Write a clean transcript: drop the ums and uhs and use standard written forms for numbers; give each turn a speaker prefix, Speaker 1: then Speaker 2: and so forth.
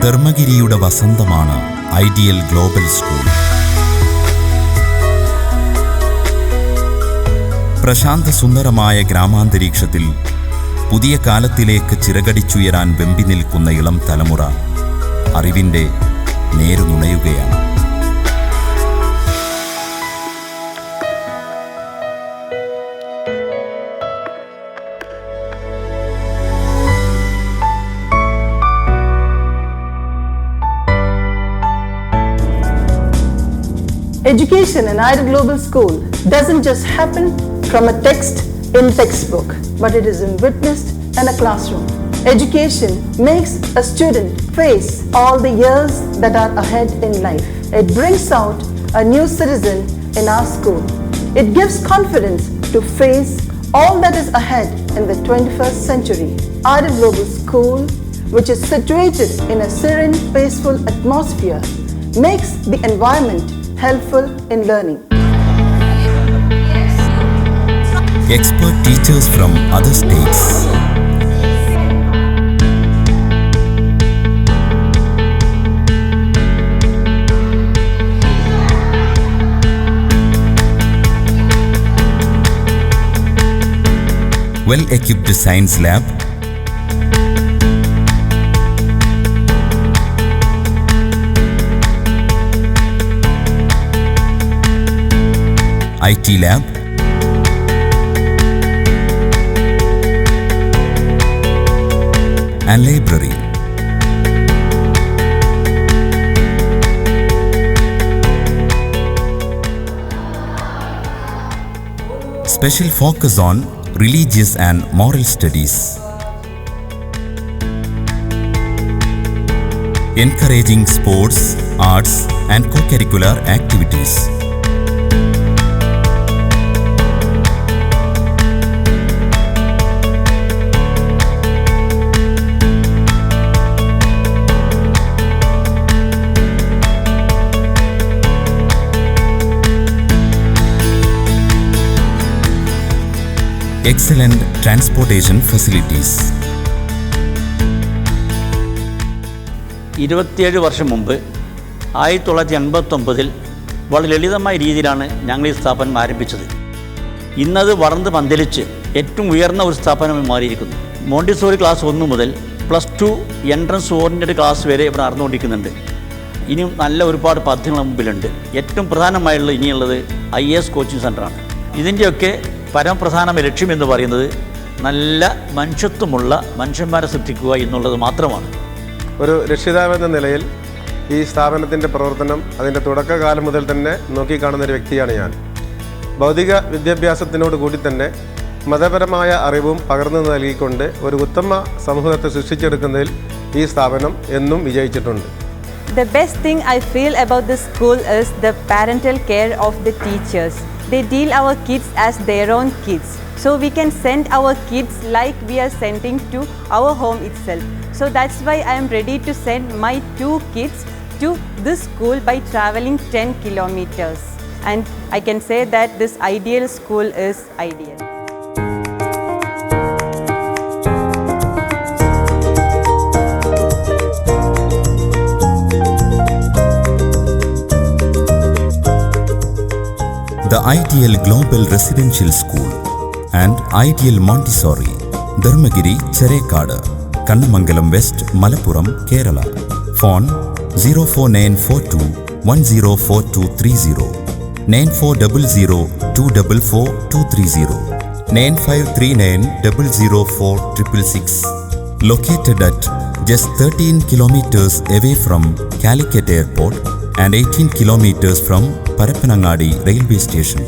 Speaker 1: ധർമ്മഗിരിയുടെ വസന്തമാണ് ideal global school. പ്രശാന്ത സുന്ദരമായ ഗ്രാമാന്തരീക്ഷത്തിൽ പുതിയ കാലത്തിലേക്ക് ചിറകടിച്ചുയരാൻ വെമ്പി നിൽക്കുന്ന ഇളം തലമുറ അറിവിൻ്റെ നേരുനുണയുകയാണ്.
Speaker 2: Education in Ideal Global School doesn't just happen from a text in textbook, but it is witnessed in a classroom. Education makes a student face all the years that are ahead in life. It brings out a new citizen in our school. It gives confidence to face all that is ahead in the 21st century. Ideal Global School, which is situated in a serene, peaceful atmosphere, makes the environment helpful in learning.
Speaker 1: Expert teachers from other states. Well-equipped science lab. IT lab, and library. Special focus on religious and moral studies. Encouraging sports, arts, and co-curricular activities. Excellent transportation facilities.
Speaker 3: 27 വർഷം മുമ്പ് 1989 വളരെ ലളിതമായ രീതിയിലാണ് ഞങ്ങൾ ഈ സ്ഥാപനം ആരംഭിച്ചത്. ഇന്നത് വളർന്ന് പന്തലിച്ച് ഏറ്റവും ഉയർന്ന ഒരു സ്ഥാപനമായി മാറിയിരിക്കുന്നു. മോണ്ടിസോറി ക്ലാസ് 1 മുതൽ +2 എൻട്രൻസ് ഓറിയൻറ്റഡ് ക്ലാസ് വരെ ഇവിടെ നടന്നുകൊണ്ടിരിക്കുന്നുണ്ട്. ഇനിയും നല്ല ഒരുപാട് പദ്ധതികൾ മുമ്പിലുണ്ട്. ഏറ്റവും പ്രധാനമായുള്ള ഇനിയുള്ളത് IAS കോച്ചിങ് സെൻ്ററാണ്. ഇതിൻ്റെയൊക്കെ പരമപ്രധാനമായ ലക്ഷ്യമെന്ന് പറയുന്നത് നല്ല മനുഷ്യത്വമുള്ള മനുഷ്യന്മാരെ സൃഷ്ടിക്കുക എന്നുള്ളത് മാത്രമാണ്.
Speaker 4: ഒരു രക്ഷിതാവെന്ന നിലയിൽ ഈ സ്ഥാപനത്തിൻ്റെ പ്രവർത്തനം അതിൻ്റെ തുടക്കകാലം മുതൽ തന്നെ നോക്കിക്കാണുന്നൊരു വ്യക്തിയാണ് ഞാൻ. ഭൗതിക വിദ്യാഭ്യാസത്തിനോട് കൂടി തന്നെ മതപരമായ അറിവും പകർന്നു നൽകിക്കൊണ്ട് ഒരു ഉത്തമ സമൂഹത്തെ സൃഷ്ടിച്ചെടുക്കുന്നതിൽ ഈ സ്ഥാപനം എന്നും വിജയിച്ചിട്ടുണ്ട്.
Speaker 5: The best thing I feel about this school is the parental care of the teachers. They deal our kids as their own kids. So we can send our kids like we are sending to our home itself. So that's why I am ready to send my 2 kids to this school by traveling 10 kilometers. And I can say that this ideal school is ideal.
Speaker 1: The Ideal Global Residential School and Ideal Montessori, Dharmagiri, Cherekadu, Kannamangalam West, Malappuram, Kerala. Phone 04942 104230, 9400244230, 9539004666. Located at just 13 kilometers away from Calicut Airport and 18 kilometers from Parappanangadi Railway Station.